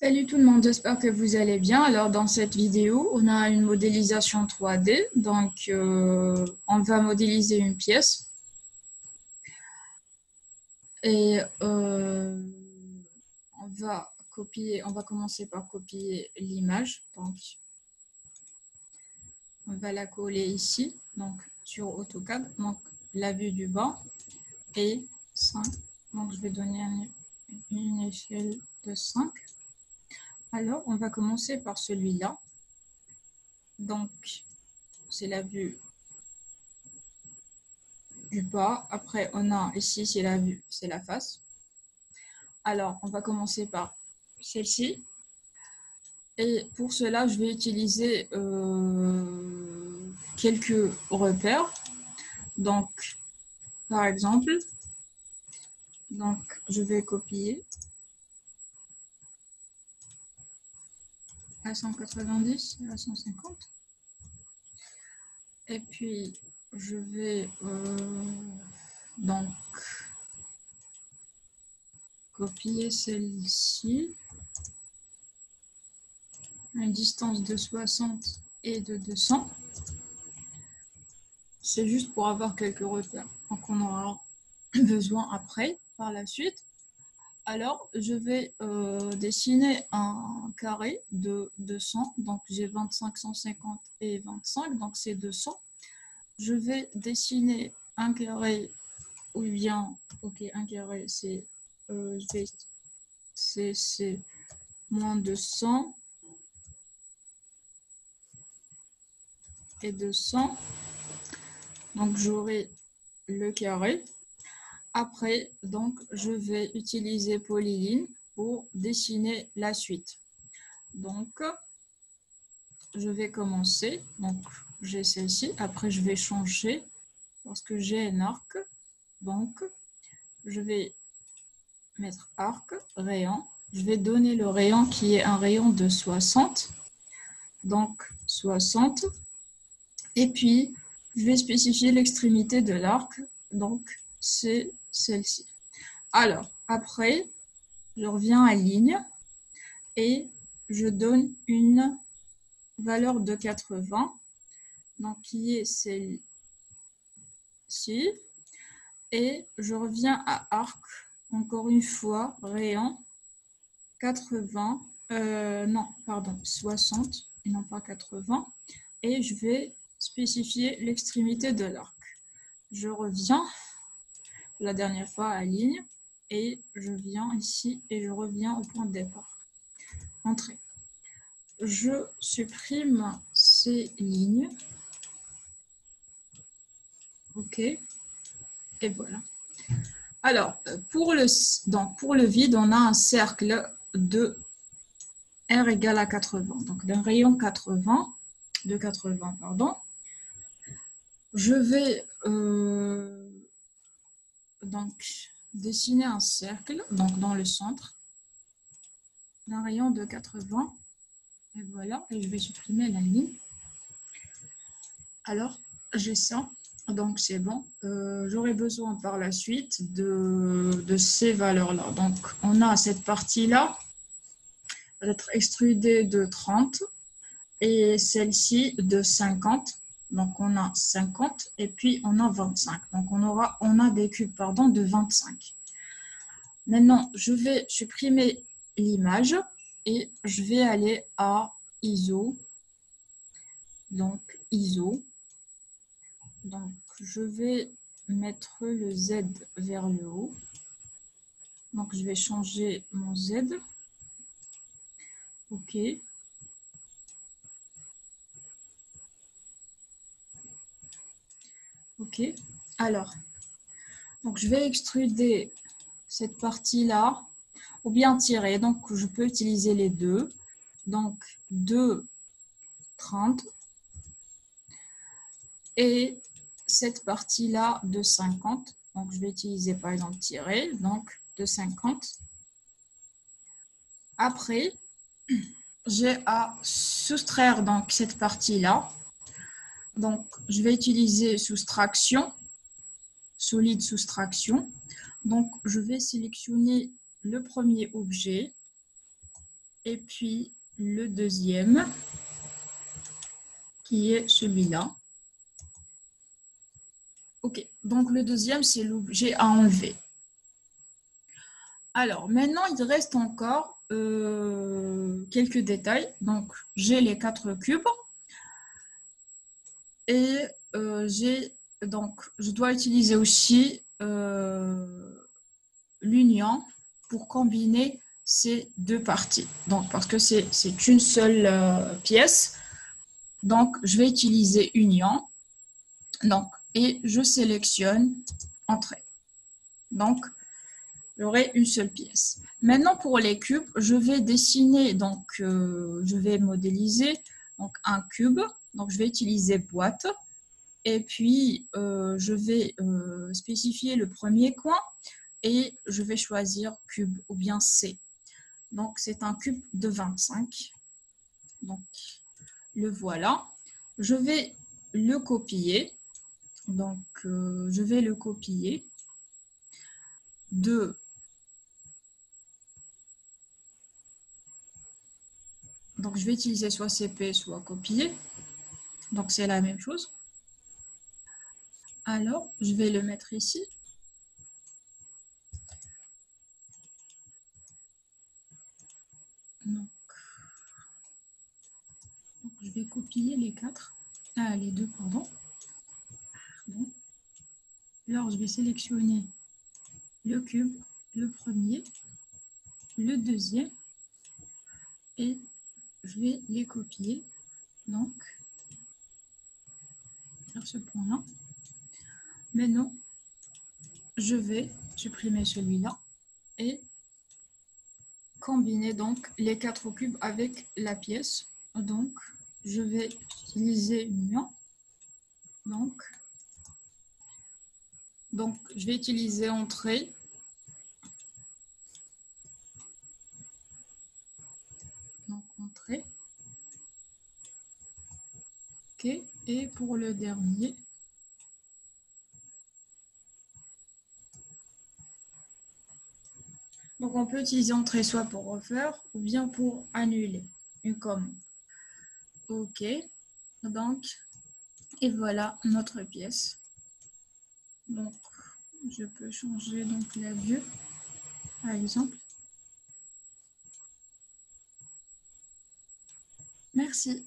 Salut tout le monde, j'espère que vous allez bien. Alors dans cette vidéo, on a une modélisation 3D. Donc on va modéliser une pièce et on va commencer par copier l'image. Donc on va la coller ici, donc sur AutoCAD. Donc la vue du bas et 5. Donc je vais donner une échelle de 5. Alors on va commencer par celui-là. Donc c'est la vue du bas. Après, on a ici, c'est la vue, c'est la face. Alors, on va commencer par celle-ci. Et pour cela, je vais utiliser quelques repères. Donc, par exemple, je vais copier à 190 et à 150. Et puis, je vais donc copier celle-ci. Une distance de 60 et de 200. C'est juste pour avoir quelques repères. Donc on aura besoin après, par la suite. Alors, je vais dessiner un carré de 200. Donc j'ai 25, 150 et 25. Donc c'est 200. Je vais dessiner un carré, ou bien, ok, un carré, c'est moins de 100 et 200. Donc j'aurai le carré. Après, donc, je vais utiliser Polyline pour dessiner la suite. Donc, je vais commencer. Donc, j'ai celle-ci. Après, je vais changer parce que j'ai un arc. Donc, je vais mettre arc, rayon. Je vais donner le rayon qui est un rayon de 60. Donc, 60. Et puis, je vais spécifier l'extrémité de l'arc. Donc, c'est celle-ci. Alors, après, je reviens à ligne et je donne une valeur de 80, donc qui est celle-ci. Et je reviens à arc, encore une fois, rayon 80, non, pardon, 60, et non pas 80. Et je vais spécifier l'extrémité de l'arc. Je reviens la dernière fois à ligne et je viens ici et je reviens au point de départ. Entrée. Je supprime ces lignes. OK. Et voilà. Alors, pour le vide, on a un cercle de R égale à 80. Donc, d'un rayon 80, de 80, pardon. Je vais donc dessiner un cercle, donc dans le centre, d'un rayon de 80. Et voilà, et je vais supprimer la ligne. Alors, j'ai ça, donc c'est bon. J'aurai besoin par la suite de ces valeurs-là. Donc, on a cette partie-là, va être extrudée de 30 et celle-ci de 50. Donc, on a 50 et puis on a 25. Donc, on a des cubes pardon, de 25. Maintenant, je vais supprimer l'image et je vais aller à ISO. Donc, ISO. Donc, je vais mettre le Z vers le haut. Donc, je vais changer mon Z. OK. OK. Alors, donc je vais extruder cette partie-là ou bien tirer. Donc, je peux utiliser les deux. Donc, 2,30 et cette partie-là de 50. Donc, je vais utiliser par exemple tirer. Donc, de 50. Après, j'ai à soustraire donc cette partie-là. Donc, je vais utiliser soustraction, solide soustraction. Donc, je vais sélectionner le premier objet. Et puis le deuxième, qui est celui-là. Ok, donc le deuxième, c'est l'objet à enlever. Alors, maintenant, il reste encore quelques détails. Donc, j'ai les 4 cubes. Et je dois utiliser aussi l'union pour combiner ces deux parties. Donc, parce que c'est une seule pièce. Donc, je vais utiliser union. Donc, et je sélectionne entrée. Donc, j'aurai une seule pièce. Maintenant, pour les cubes, je vais dessiner, donc je vais modéliser donc, un cube. Donc, je vais utiliser boîte. Et puis, je vais spécifier le premier coin et je vais choisir cube ou bien C. Donc, c'est un cube de 25. Donc, le voilà. Je vais le copier. Donc, je vais le copier de... Donc, je vais utiliser soit CP, soit copier. Donc, c'est la même chose. Alors, je vais le mettre ici. Donc, je vais copier les 4. Ah, les 2, pardon. Alors, je vais sélectionner le cube, le premier, le deuxième, et je vais les copier. Donc, sur ce point-là. Maintenant, je vais supprimer celui-là et combiner donc les 4 cubes avec la pièce. Donc, je vais utiliser union. Donc, je vais utiliser entrée. Donc, entrée. OK. Et pour le dernier, donc on peut utiliser entrée soit pour refaire ou bien pour annuler une commande. OK. Donc, et voilà notre pièce. Donc, je peux changer donc la vue, par exemple. Merci.